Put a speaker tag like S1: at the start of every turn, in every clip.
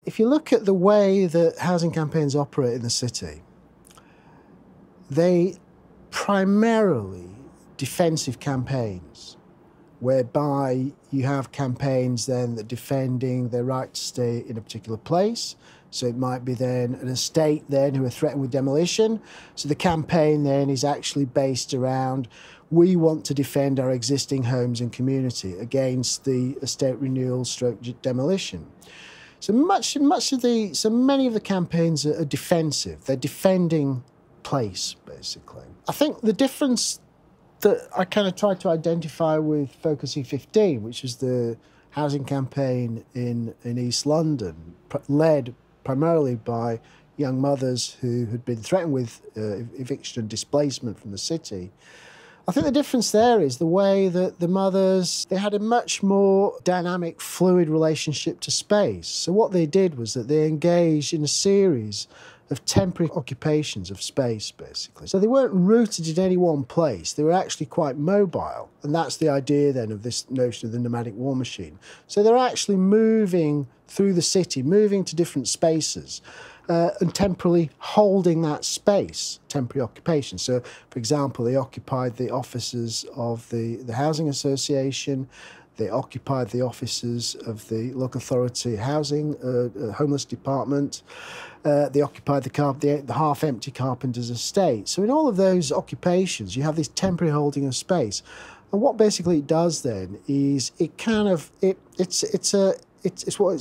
S1: If you look at the way that housing campaigns operate in the city, they primarily defensive campaigns, whereby you have campaigns then that are defending their right to stay in a particular place. So it might be then an estate then who are threatened with demolition. So the campaign then is actually based around, we want to defend our existing homes and community against the estate renewal stroke demolition. So many of the campaigns are defensive. They're defending place, basically. I think the difference that I kind of tried to identify with Focus E15, which is the housing campaign in East London, led primarily by young mothers who had been threatened with eviction and displacement from the city. I think the difference there is the way that the mothers, they had a much more dynamic, fluid relationship to space. So what they did was that they engaged in a series of temporary occupations of space, basically. So they weren't rooted in any one place. They were actually quite mobile. And that's the idea then of this notion of the nomadic war machine. So they're actually moving through the city, moving to different spaces, and temporarily holding that space, temporary occupation. So, for example, they occupied the offices of the housing association, they occupied the offices of the local authority housing, homeless department, they occupied the half-empty carpenter's estate. So in all of those occupations, you have this temporary holding of space. And what basically it does then is it kind of, it's what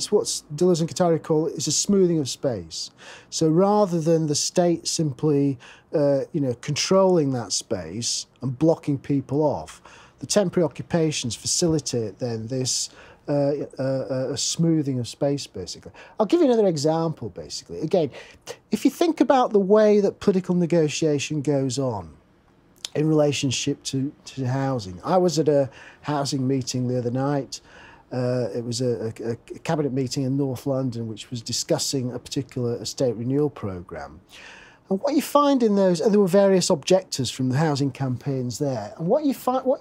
S1: Deleuze and Guattari call is a smoothing of space. So rather than the state simply, controlling that space and blocking people off, the temporary occupations facilitate then this a smoothing of space, basically. I'll give you another example, basically. Again, if you think about the way that political negotiation goes on in relationship to housing. I was at a housing meeting the other night. It was a cabinet meeting in North London which was discussing a particular estate renewal programme. And what you find in those, and there were various objectors from the housing campaigns there, and what you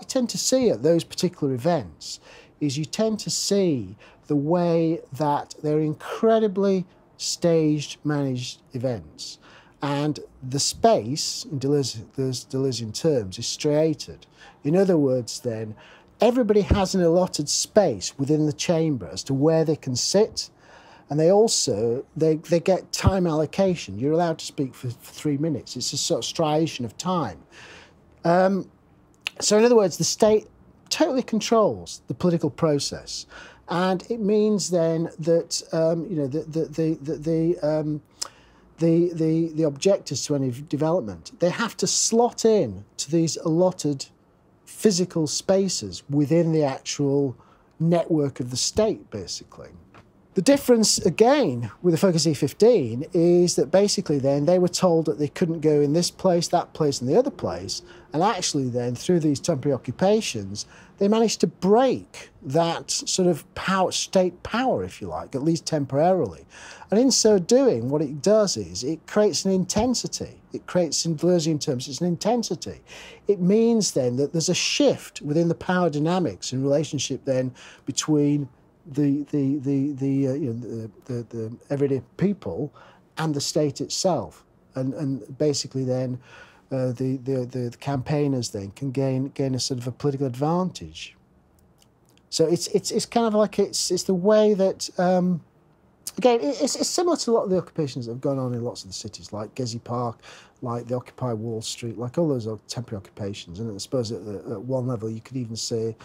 S1: tend to see at those particular events is you tend to see the way that they're incredibly staged, managed events. And the space, in Deleuzean terms, is striated. In other words, then, everybody has an allotted space within the chamber as to where they can sit. And they also, they get time allocation. You're allowed to speak for 3 minutes. It's a sort of striation of time. So in other words, the state totally controls the political process. And it means then that, the objectives to any development, they have to slot in to these allotted physical spaces within the actual network of the state, basically. The difference, again, with the Focus E15 is that basically then they were told that they couldn't go in this place, that place and the other place, and actually then through these temporary occupations they managed to break that sort of state power, if you like, at least temporarily. And in so doing, what it does is it creates an intensity. It creates, in Deleuzean terms, it's an intensity. It means then that there's a shift within the power dynamics in relationship then between the everyday people and the state itself, and basically then the campaigners then can gain a sort of a political advantage. So it's kind of like it's the way that again it's similar to a lot of the occupations that have gone on in lots of the cities, like Gezi Park, like the Occupy Wall Street, like all those temporary occupations. And I suppose at one level you could even say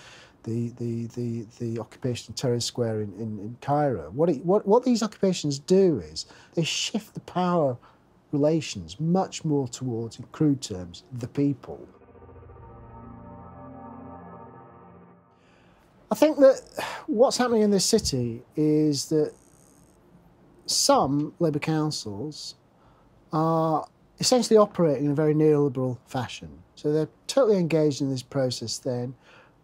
S1: the occupation of Tahrir Square in Cairo. What these occupations do is they shift the power relations much more towards, in crude terms, the people. I think that what's happening in this city is that some Labour councils are essentially operating in a very neoliberal fashion. So they're totally engaged in this process then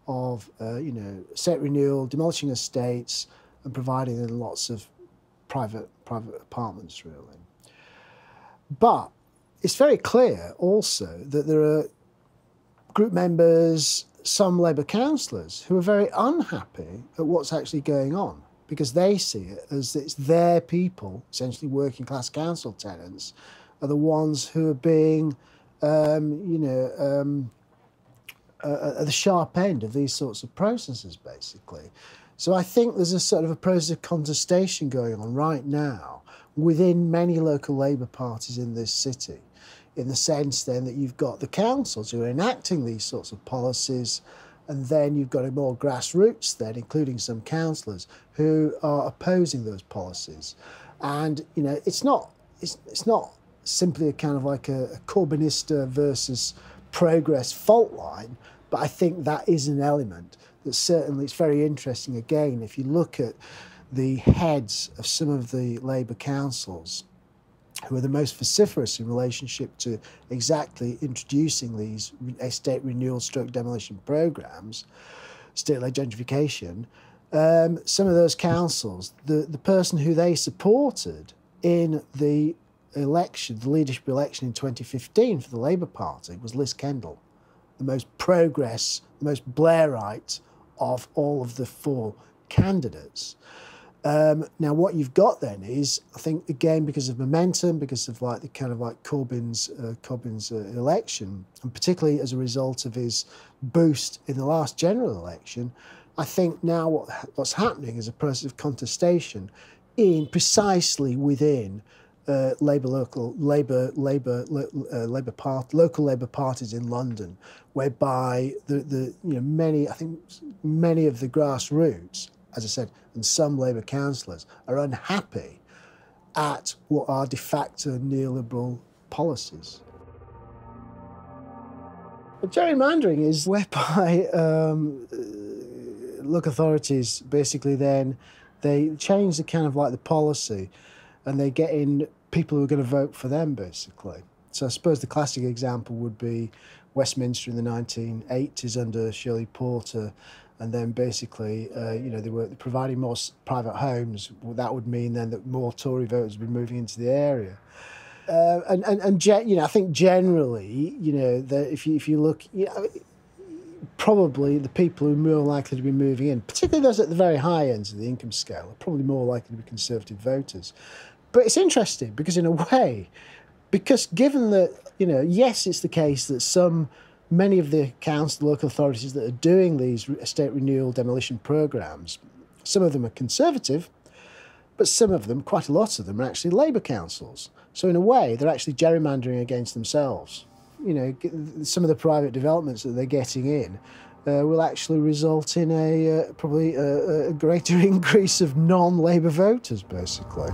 S1: of estate renewal, demolishing estates and providing them lots of private apartments, really. But it's very clear also that there are group members, some Labour councillors, who are very unhappy at what's actually going on. because they see it as it's their people, essentially working class council tenants, are the ones who are being, at the sharp end of these sorts of processes, basically. So I think there's a sort of a process of contestation going on right now within many local Labour parties in this city, in the sense then that you've got the councils who are enacting these sorts of policies, and then you've got a more grassroots then, including some councillors, who are opposing those policies. And, you know, it's not simply a kind of like a Corbynista versus Progress fault line, but I think that is an element that certainly it's very interesting. Again, if you look at the heads of some of the Labour councils who are the most vociferous in relationship to exactly introducing these estate renewal stroke demolition programmes, state-led gentrification, some of those councils, the person who they supported in the election, the leadership election in 2015 for the Labour Party was Liz Kendall, the most progress, the most Blairite of all of the four candidates. Now, what you've got then is, I think, again, because of momentum, because of like the kind of like Corbyn's election, and particularly as a result of his boost in the last general election, I think now what's happening is a process of contestation in precisely within local Labour parties in London, whereby many of the grassroots, as I said, and some Labour councillors are unhappy at what are de facto neoliberal policies. But gerrymandering is whereby local authorities basically then they change the kind of like the policy, and they get in people who are going to vote for them, basically. So I suppose the classic example would be Westminster in the 1980s under Shirley Porter, and then basically, they were providing more private homes. That would mean then that more Tory voters would be moving into the area. I think generally, that if you look, probably the people who are more likely to be moving in, particularly those at the very high ends of the income scale, are probably more likely to be Conservative voters. But it's interesting because in a way, because given that, yes, it's the case that many of the council, local authorities that are doing these estate renewal demolition programmes, some of them are Conservative, but some of them, quite a lot of them, are actually Labour councils. So in a way, they're actually gerrymandering against themselves. Some of the private developments that they're getting in will actually result in probably a greater increase of non-Labour voters, basically.